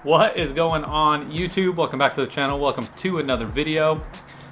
What is going on, YouTube? Welcome back to the channel. Welcome to another video.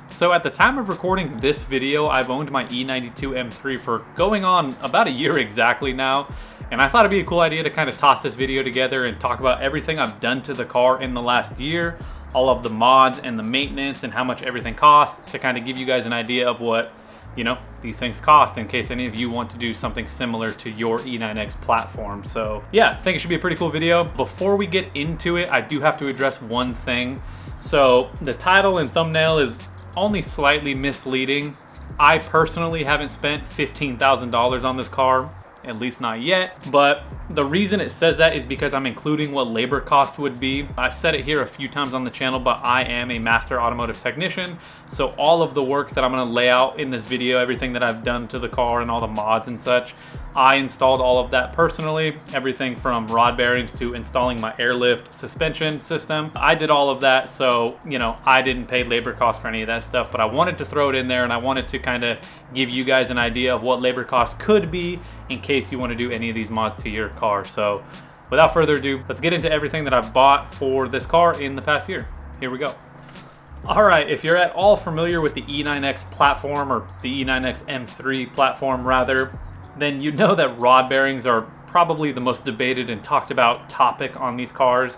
So at the time of recording this video, I've owned my E92 M3 for going on about a year exactly now. And I thought it'd be a cool idea to kind of toss this video together and talk about everything I've done to the car in the last year, all of the mods and the maintenance and how much everything costs, to kind of give you guys an idea of what, you know, these things cost in case any of you want to do something similar to your E9X platform. So yeah, I think it should be a pretty cool video. Before we get into it, I do have to address one thing. So the title and thumbnail is only slightly misleading. I personally haven't spent $15,000 on this car, at least not yet, but the reason it says that is because I'm including what labor cost would be. I've said it here a few times on the channel, but I am a master automotive technician, so all of the work that I'm going to lay out in this video, everything that I've done to the car and all the mods and such, I installed all of that personally. Everything from rod bearings to installing my airlift suspension system, I did all of that. So, you know, I didn't pay labor costs for any of that stuff, but I wanted to throw it in there and I wanted to kind of give you guys an idea of what labor costs could be in case you want to do any of these mods to your car. So without further ado, let's get into everything that I've bought for this car in the past year. Here we go. All right, if you're at all familiar with the E9X platform, or the E9X M3 platform rather, then you know that rod bearings are probably the most debated and talked about topic on these cars.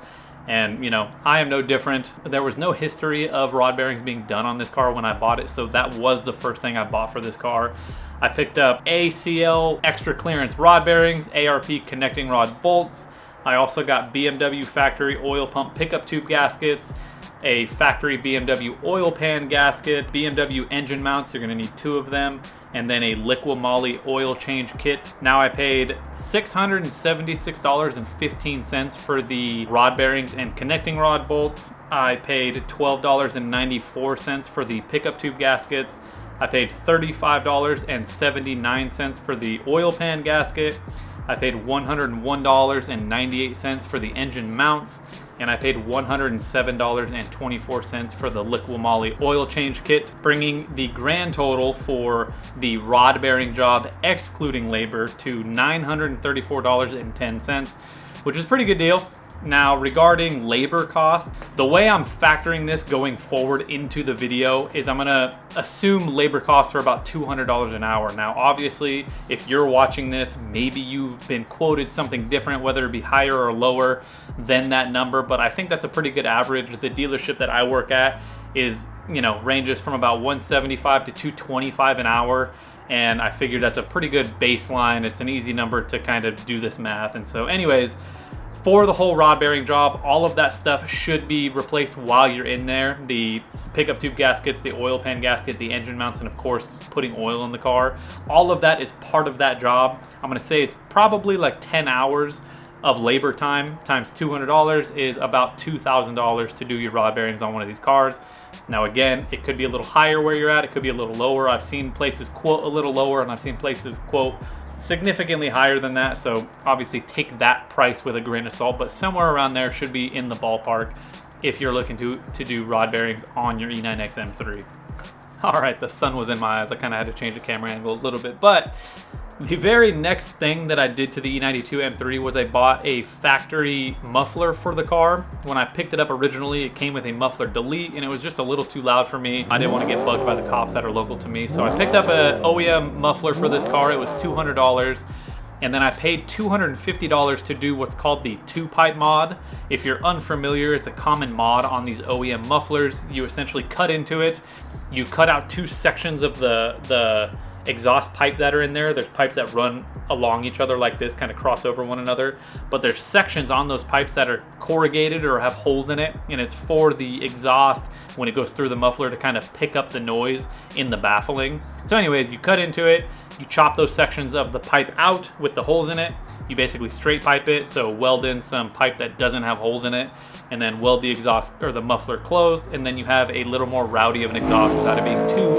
And you know, I am no different. There was no history of rod bearings being done on this car when I bought it, so that was the first thing I bought for this car. I picked up ACL extra clearance rod bearings, ARP connecting rod bolts. I also got BMW factory oil pump pickup tube gaskets, a factory BMW oil pan gasket, BMW engine mounts, you're gonna need 2 of them, and then a liquid moly oil change kit. Now I paid $676.15 for the rod bearings and connecting rod bolts. I paid $12.94 for the pickup tube gaskets. I paid $35.79 for the oil pan gasket. I paid $101.98 for the engine mounts, and I paid $107.24 for the liquid moly oil change kit, bringing the grand total for the rod bearing job, excluding labor, to $934.10, which is a pretty good deal. Now, regarding labor costs, the way I'm factoring this going forward into the video is I'm gonna assume labor costs are about $200 an hour. Now, obviously, if you're watching this, maybe you've been quoted something different, whether it be higher or lower than that number, but I think that's a pretty good average. The dealership that I work at is, you know, ranges from about $175 to $225 an hour. And I figured that's a pretty good baseline. It's an easy number to kind of do this math. And so anyways, for the whole rod bearing job, all of that stuff should be replaced while you're in there. The pickup tube gaskets, the oil pan gasket, the engine mounts, and of course, putting oil in the car. All of that is part of that job. I'm gonna say it's probably like 10 hours of labor time times $200 is about $2,000 to do your rod bearings on one of these cars. Now again, it could be a little higher where you're at, it could be a little lower. I've seen places quote a little lower, and I've seen places quote significantly higher than that, so obviously take that price with a grain of salt, but somewhere around there should be in the ballpark if you're looking to do rod bearings on your E9X M3. All right, the sun was in my eyes. I kind of had to change the camera angle a little bit, but the very next thing that I did to the E92 M3 was I bought a factory muffler for the car. When I picked it up originally, it came with a muffler delete, and it was just a little too loud for me. I didn't want to get bugged by the cops that are local to me, so I picked up an OEM muffler for this car. It was $200, and then I paid $250 to do what's called the 2-pipe mod. If you're unfamiliar, it's a common mod on these OEM mufflers. You essentially cut into it, you cut out 2 sections of the exhaust pipe that are in there. There's pipes that run along each other like this, kind of cross over one another, but there's sections on those pipes that are corrugated or have holes in it, and it's for the exhaust when it goes through the muffler to kind of pick up the noise in the baffling. So anyways, you cut into it, you chop those sections of the pipe out with the holes in it, you basically straight pipe it, so weld in some pipe that doesn't have holes in it, and then weld the exhaust or the muffler closed, and then you have a little more rowdy of an exhaust without it being too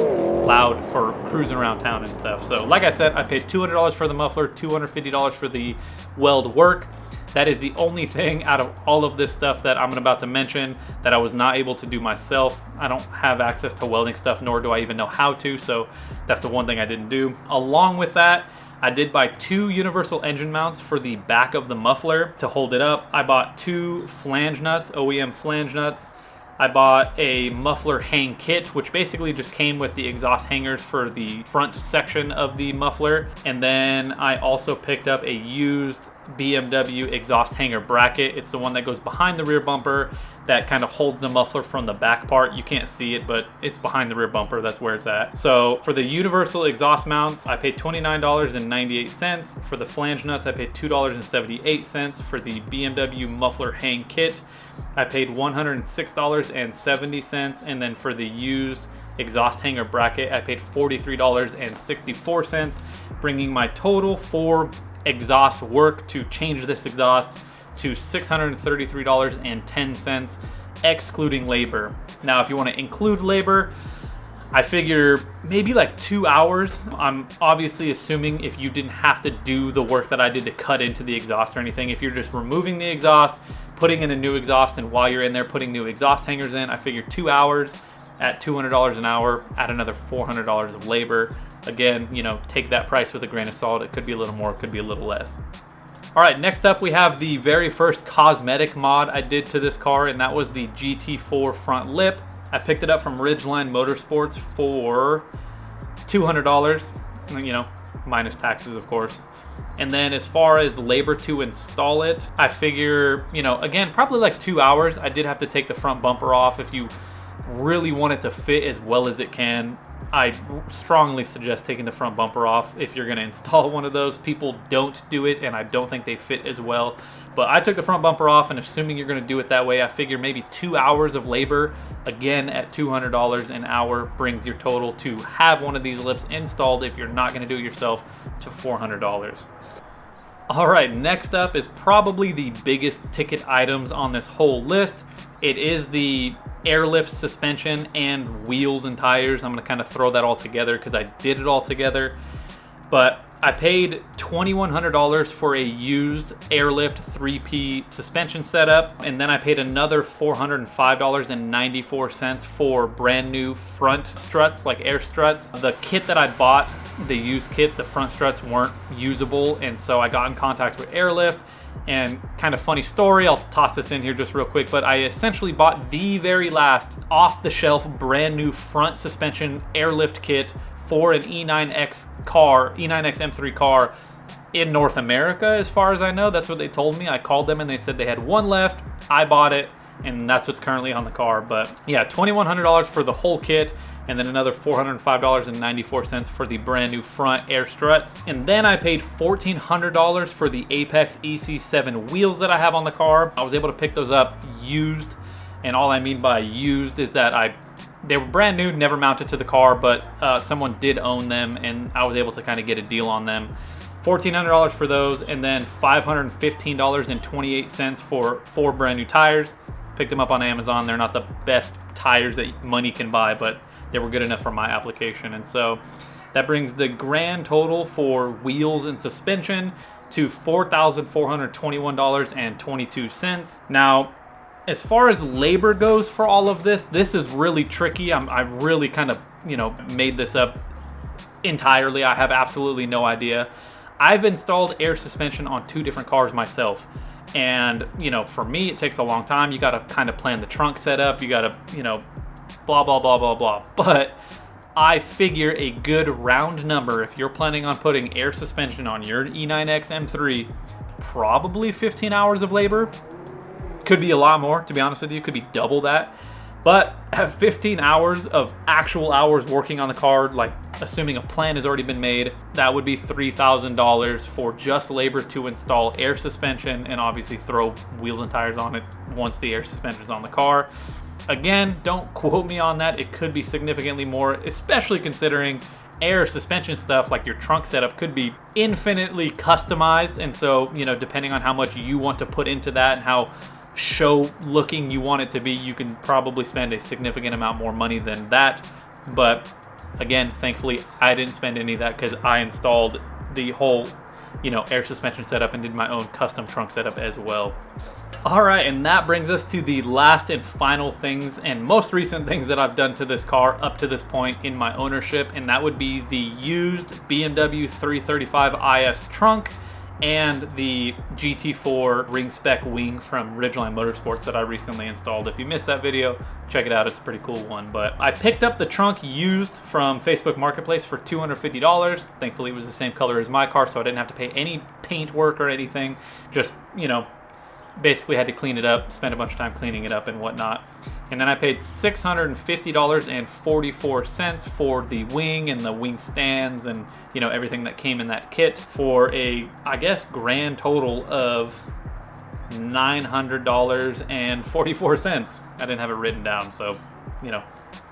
loud for cruising around town and stuff. So like I said, I paid $200 for the muffler, $250 for the weld work. That is the only thing out of all of this stuff that I'm about to mention that I was not able to do myself. I don't have access to welding stuff, nor do I even know how to, so that's the one thing I didn't do. Along with that, I did buy 2 universal engine mounts for the back of the muffler to hold it up. I bought 2 flange nuts, OEM flange nuts. I bought a muffler hang kit, which basically just came with the exhaust hangers for the front section of the muffler. And then I also picked up a used BMW exhaust hanger bracket. It's the one that goes behind the rear bumper that kind of holds the muffler from the back part. You can't see it, but it's behind the rear bumper. That's where it's at. So for the universal exhaust mounts, I paid $29.98. For the flange nuts, I paid $2.78. For the BMW muffler hang kit, I paid $106.70. And then for the used exhaust hanger bracket, I paid $43.64, bringing my total for exhaust work to change this exhaust to $633.10, excluding labor. Now, if you want to include labor, I figure maybe like 2 hours. I'm obviously assuming if you didn't have to do the work that I did to cut into the exhaust or anything, if you're just removing the exhaust, putting in a new exhaust, and while you're in there putting new exhaust hangers in, I figure 2 hours at $200 an hour, add another $400 of labor. Again, you know, take that price with a grain of salt. It could be a little more, it could be a little less. All right, next up we have the very first cosmetic mod I did to this car, and that was the GT4 front lip. I picked it up from Ridgeline Motorsports for $200, you know, minus taxes, of course. And then as far as labor to install it, I figure, you know, again, probably like 2 hours. I did have to take the front bumper off. If you really want it to fit as well as it can, I strongly suggest taking the front bumper off if you're going to install one of those. People don't do it, and I don't think they fit as well. But I took the front bumper off, and assuming you're going to do it that way, I figure maybe 2 hours of labor, again at $200 an hour, brings your total to have one of these lips installed, if you're not going to do it yourself, to $400. All right, next up is probably the biggest ticket items on this whole list. It is the airlift suspension and wheels and tires. I'm going to kind of throw that all together because I did it all together. But I paid $2,100 for a used airlift 3P suspension setup, and then I paid another $405.94 for brand new front struts, like air struts. The kit that I bought, the used kit, the front struts weren't usable, and so I got in contact with Airlift. And kind of funny story, I'll toss this in here just real quick, but I essentially bought the very last off-the-shelf brand new front suspension airlift kit for an E9x car, E9x M3 car in North America, as far as I know. That's what they told me. I called them and they said they had one left. I bought it, and that's what's currently on the car. But yeah, $2,100 for the whole kit, and then another $405.94 for the brand new front air struts. And then I paid $1,400 for the Apex EC7 wheels that I have on the car. I was able to pick those up used, and all I mean by used is that they were brand new, never mounted to the car, but someone did own them, and I was able to kind of get a deal on them. $1,400 for those, and then $515.28 for 4 brand new tires. Picked them up on Amazon. They're not the best tires that money can buy, but they were good enough for my application. And so that brings the grand total for wheels and suspension to $4,421.22. Now, as far as labor goes for all of this, this is really tricky. I really kind of, you know, made this up entirely. I have absolutely no idea. I've installed air suspension on 2 different cars myself. And, you know, for me, it takes a long time. You got to kind of plan the trunk setup. You got to, you know, blah, blah, blah, blah, blah. But I figure a good round number, if you're planning on putting air suspension on your E9x M3, probably 15 hours of labor. Could be a lot more, to be honest with you. Could be double that. But have 15 hours of actual hours working on the car, like assuming a plan has already been made, that would be $3,000 for just labor to install air suspension and obviously throw wheels and tires on it once the air suspension is on the car. Again, don't quote me on that. It could be significantly more, especially considering air suspension stuff like your trunk setup could be infinitely customized. And so, you know, depending on how much you want to put into that and how show looking you want it to be, you can probably spend a significant amount more money than that. But again, thankfully I didn't spend any of that because I installed the whole you know, air suspension setup and did my own custom trunk setup as well. All right, and that brings us to the last and final things and most recent things that I've done to this car up to this point in my ownership, and that would be the used BMW 335 IS trunk and the GT4 ring spec wing from Ridgeline Motorsports that I recently installed. If you missed that video, check it out, it's a pretty cool one. But I picked up the trunk used from Facebook Marketplace for $250. Thankfully it was the same color as my car, so I didn't have to pay any paint work or anything. Just, you know, basically had to clean it up, spent a bunch of time cleaning it up and whatnot. And then I paid $650.44 for the wing and the wing stands and, you know, everything that came in that kit for a, I guess, grand total of $900.44. I didn't have it written down, so, you know,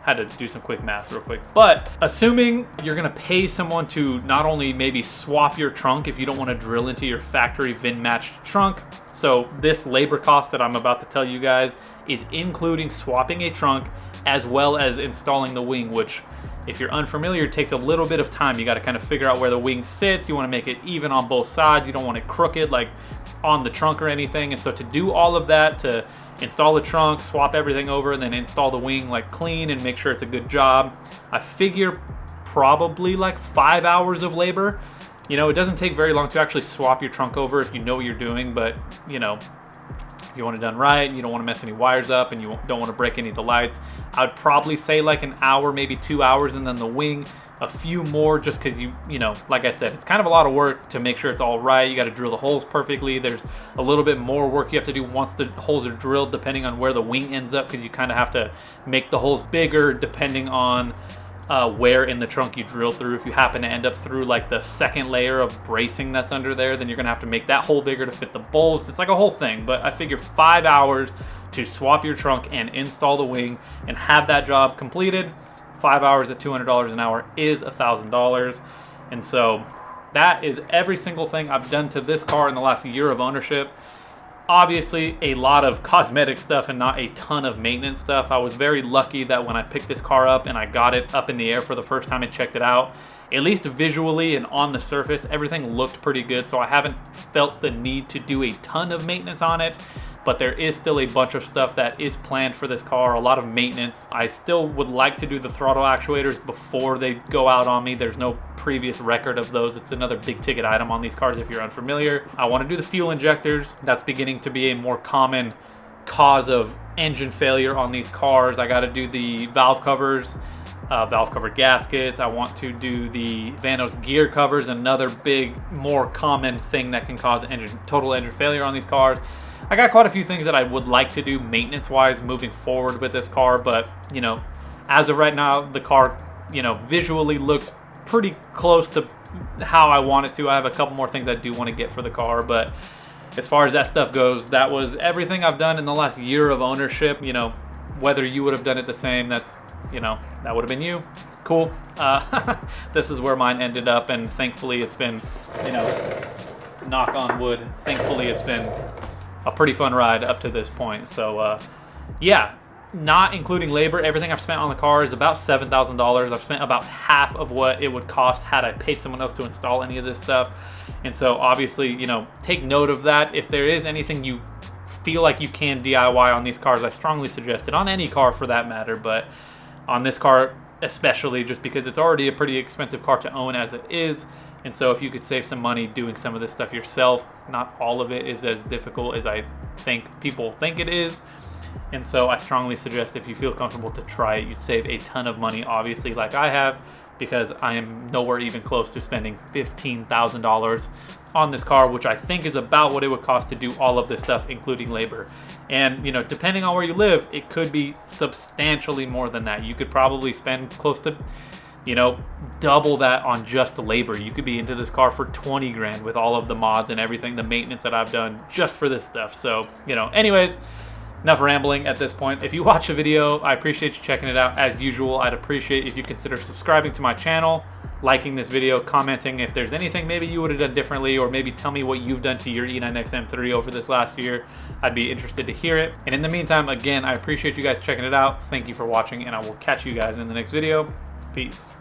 had to do some quick math real quick. But assuming you're gonna pay someone to not only maybe swap your trunk if you don't want to drill into your factory VIN matched trunk, so this labor cost that I'm about to tell you guys is including swapping a trunk as well as installing the wing, which if you're unfamiliar, it takes a little bit of time. You got to kind of figure out where the wing sits. You want to make it even on both sides. You don't want it crooked like on the trunk or anything. And so to do all of that, to install the trunk, swap everything over, and then install the wing like clean and make sure it's a good job, I figure probably like 5 hours of labor. You know, it doesn't take very long to actually swap your trunk over if you know what you're doing, but you know, if you want it done right, you don't want to mess any wires up, and you don't want to break any of the lights, I would probably say like an hour, maybe 2 hours, and then the wing a few more, just because you know, like I said, it's kind of a lot of work to make sure it's all right. You got to drill the holes perfectly. There's a little bit more work you have to do once the holes are drilled, depending on where the wing ends up, because you kind of have to make the holes bigger depending on where in the trunk you drill through. If you happen to end up through like the second layer of bracing that's under there, then you're gonna have to make that hole bigger to fit the bolts. It's like a whole thing, but I figure 5 hours to swap your trunk and install the wing and have that job completed. 5 hours at $200 an hour is $1,000. And so that is every single thing I've done to this car in the last year of ownership. Obviously a lot of cosmetic stuff and not a ton of maintenance stuff. I was very lucky that when I picked this car up and I got it up in the air for the first time and checked it out, at least visually and on the surface, everything looked pretty good. So I haven't felt the need to do a ton of maintenance on it, but there is still a bunch of stuff that is planned for this car, a lot of maintenance. I still would like to do the throttle actuators before they go out on me. There's no previous record of those. It's another big ticket item on these cars if you're unfamiliar. I want to do the fuel injectors. That's beginning to be a more common cause of engine failure on these cars. I got to do the valve covers, valve cover gaskets. I want to do the Vanos gear covers, another big, more common thing that can cause total engine failure on these cars. I got quite a few things that I would like to do maintenance-wise moving forward with this car, but, you know, as of right now, the car, you know, visually looks pretty close to how I want it to. I have a couple more things I do want to get for the car, but as far as that stuff goes, that was everything I've done in the last year of ownership. You know, whether you would have done it the same, that's, you know, that would have been you. Cool. This is where mine ended up, and thankfully it's been, you know, knock on wood, thankfully it's been a pretty fun ride up to this point. So yeah, not including labor, everything I've spent on the car is about $7,000. I've spent about half of what it would cost had I paid someone else to install any of this stuff. And so obviously, you know, take note of that. If there is anything you feel like you can DIY on these cars, I strongly suggest it, on any car for that matter, but on this car especially, just because it's already a pretty expensive car to own as it is. And so if you could save some money doing some of this stuff yourself, not all of it is as difficult as I think people think it is. And so I strongly suggest, if you feel comfortable, to try it. You'd save a ton of money, obviously, like I have, because I am nowhere even close to spending $15,000 on this car, which I think is about what it would cost to do all of this stuff, including labor. And, you know, depending on where you live, it could be substantially more than that. You could probably spend close to, you know, double that on just labor. You could be into this car for 20 grand with all of the mods and everything, the maintenance that I've done just for this stuff. So, you know, anyways, enough rambling at this point. If you watch the video, I appreciate you checking it out. As usual, I'd appreciate if you consider subscribing to my channel, liking this video, commenting if there's anything maybe you would have done differently, or maybe tell me what you've done to your E9x M3 over this last year. I'd be interested to hear it. And in the meantime, again, I appreciate you guys checking it out. Thank you for watching, and I will catch you guys in the next video. Peace.